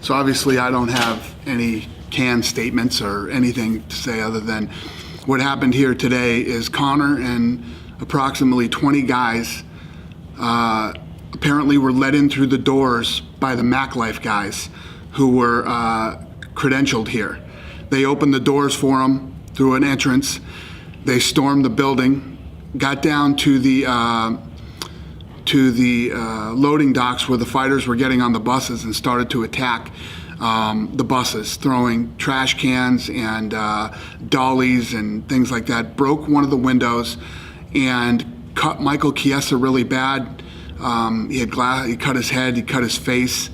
So obviously I don't have any canned statements or anything to say other than what happened here today is Conor and approximately 20 guys apparently were let in through the doors by the MacLife guys who were credentialed here. They opened the doors for them through an entrance. They stormed the building, got down to the loading docks where the fighters were getting on the buses and started to attack the buses, throwing trash cans and dollies and things like that. Broke one of the windows and cut Michael Chiesa really bad. He had glass. He cut his head. He cut his face.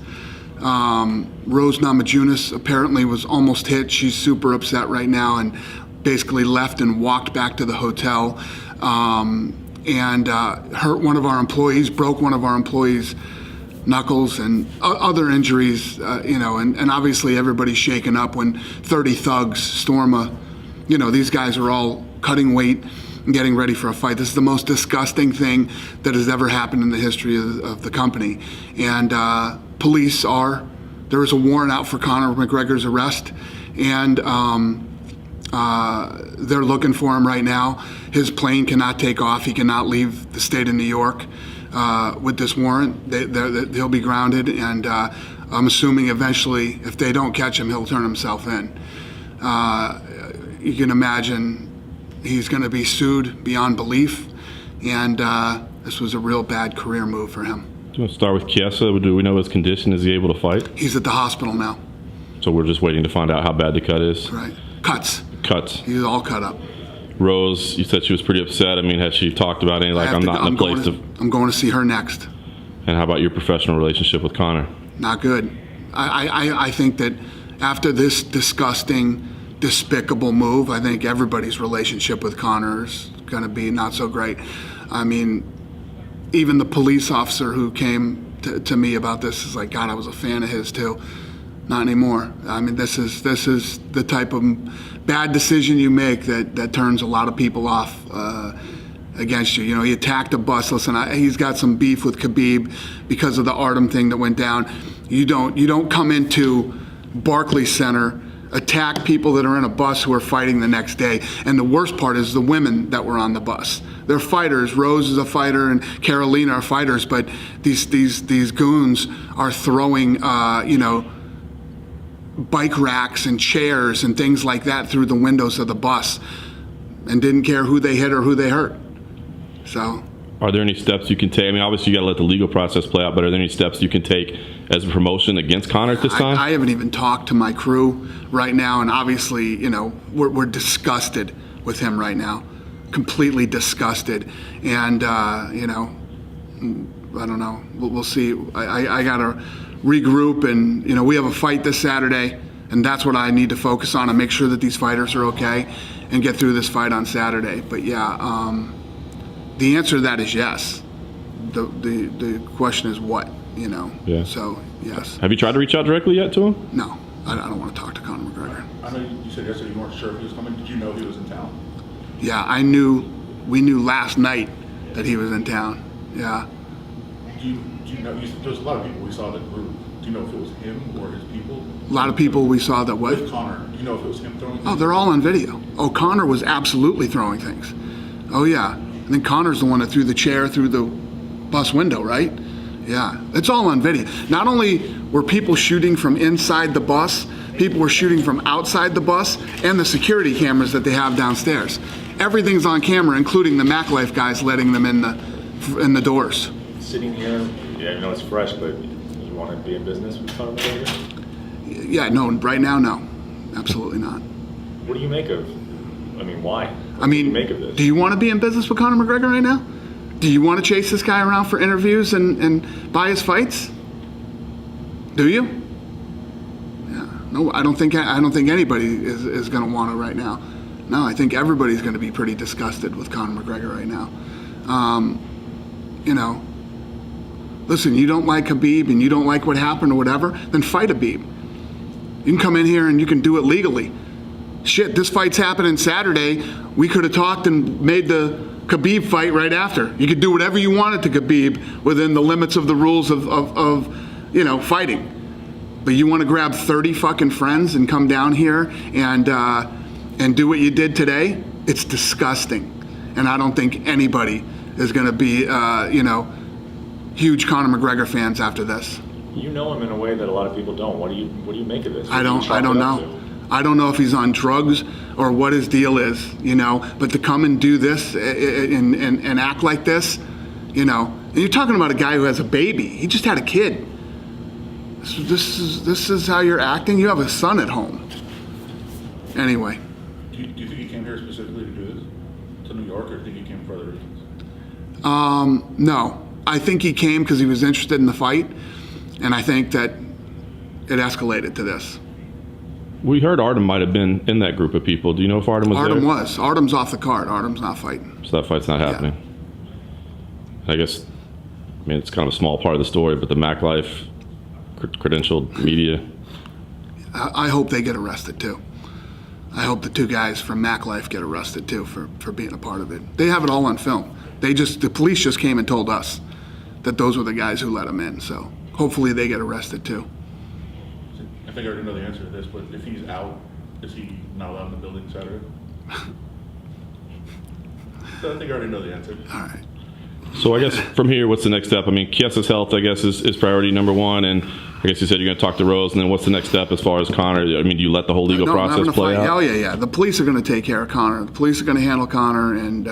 Rose Namajunas apparently was almost hit. She's super upset right now and basically left and walked back to the hotel and hurt one of our employees, broke one of our employees' knuckles and other injuries, and obviously everybody's shaken up when 30 thugs storm these guys are all cutting weight and getting ready for a fight. This is the most disgusting thing that has ever happened in the history of the company. And there is a warrant out for Conor McGregor's arrest, and they're looking for him right now. His plane cannot take off. He cannot leave the state of New York with this warrant. He'll be grounded, and I'm assuming eventually, if they don't catch him, he'll turn himself in. You can imagine he's going to be sued beyond belief, and this was a real bad career move for him. Do you want to start with Chiesa? Do we know his condition? Is he able to fight? He's at the hospital now. So we're just waiting to find out how bad the cut is? Right. Cuts. He's all cut up. Rose, you said she was pretty upset. I mean, has she talked about any, like, I'm going to see her next. And how about your professional relationship with Conor? Not good. I think that after this disgusting, despicable move, I think everybody's relationship with Conor is going to be not so great. I mean, even the police officer who came to me about this is like, God, I was a fan of his too. Not anymore. I mean, this is the type of bad decision you make that turns a lot of people off against you. He attacked a bus. Listen, he's got some beef with Khabib because of the Artem thing that went down. You don't come into Barclays Center, attack people that are in a bus who are fighting the next day. And the worst part is the women that were on the bus. They're fighters. Rose is a fighter and Carolina are fighters, but these goons are throwing bike racks and chairs and things like that through the windows of the bus and didn't care who they hit or who they hurt. So, are there any steps you can take? I mean, obviously you got to let the legal process play out, but are there any steps you can take as a promotion against Conor at this time? I haven't even talked to my crew right now, and obviously, we're disgusted with him right now, completely disgusted. And, I don't know. We'll see. I got to regroup, and we have a fight this Saturday, and that's what I need to focus on and make sure that these fighters are okay and get through this fight on Saturday. But yeah, the answer to that is yes. The question is what, Yeah. So yes. Have you tried to reach out directly yet to him? No, I don't want to talk to Conor McGregor. I know you said yesterday you weren't sure if he was coming. Did you know he was in town? Yeah, we knew last night that he was in town. Yeah. Do you know, there's a lot of people we saw that group. Do you know if it was him or his people? A lot of people we saw that what? With Conor. Do you know if it was him throwing things? Oh, they're all on video. Oh, Conor was absolutely throwing things. Oh, yeah. I think Conor's the one that threw the chair through the bus window, right? Yeah. It's all on video. Not only were people shooting from inside the bus, people were shooting from outside the bus and the security cameras that they have downstairs. Everything's on camera, including the MacLife guys letting them in the doors. Sitting here, I know it's fresh, but you want to be in business with Conor McGregor? Yeah, no, right now, no. Absolutely not. What do you make of, why? What do you make of this? Do you want to be in business with Conor McGregor right now? Do you want to chase this guy around for interviews and buy his fights? Do you? Yeah. No, I don't think anybody is going to want to right now. No, I think everybody's going to be pretty disgusted with Conor McGregor right now. Listen, you don't like Khabib and you don't like what happened or whatever, then fight Khabib. You can come in here and you can do it legally. Shit, this fight's happening Saturday. We could have talked and made the Khabib fight right after. You could do whatever you wanted to Khabib within the limits of the rules of fighting. But you want to grab 30 fucking friends and come down here and do what you did today? It's disgusting. And I don't think anybody is going to be, huge Conor McGregor fans after this. You know him in a way that a lot of people don't. What do you make of this? I don't know. I don't know if he's on drugs or what his deal is, but to come and do this and act like this, and you're talking about a guy who has a baby. He just had a kid. This is how you're acting? You have a son at home. Anyway. Do you think he came here specifically to do this? To New York, or do you think he came for other reasons? No. I think he came because he was interested in the fight, and I think that it escalated to this. We heard Artem might have been in that group of people. Do you know if Artem was there? Artem was. Artem's off the card. Artem's not fighting. So that fight's not happening. Yeah. I guess, it's kind of a small part of the story, but the Mac Life credentialed media. I hope they get arrested too. I hope the 2 guys from Mac Life get arrested too for being a part of it. They have it all on film. The police just came and told us that those were the guys who let them in. So hopefully they get arrested too. I think I already know the answer to this, but if he's out, is he not allowed in the building Saturday? So I think I already know the answer. All right. So I guess from here, what's the next step? Chiessa's health, I guess, is priority number one, and I guess you said you're going to talk to Rose, and then what's the next step as far as Conor? Do you let the whole legal process play out? Oh, yeah. The police are going to take care of Conor. The police are going to handle Conor, and,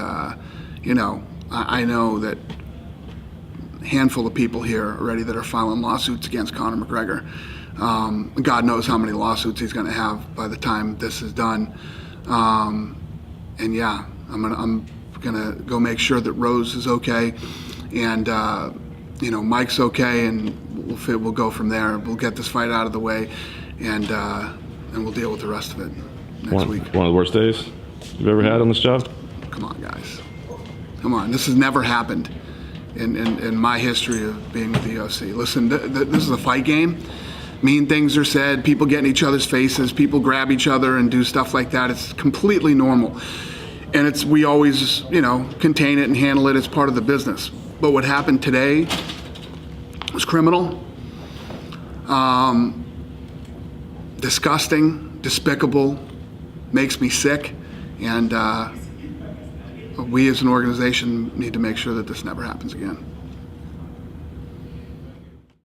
I know that a handful of people here already that are filing lawsuits against Conor McGregor. God knows how many lawsuits he's going to have by the time this is done. I'm gonna go make sure that Rose is okay, and Mike's okay, and we'll go from there. We'll get this fight out of the way, and we'll deal with the rest of it next week. One of the worst days you've ever had on this job? Come on, guys. Come on. This has never happened in my history of being with the UFC. Listen, this is a fight game. Mean things are said. People get in each other's faces. People grab each other and do stuff like that. It's completely normal. And we always, contain it and handle it as part of the business. But what happened today was criminal, disgusting, despicable, makes me sick, and we as an organization need to make sure that this never happens again.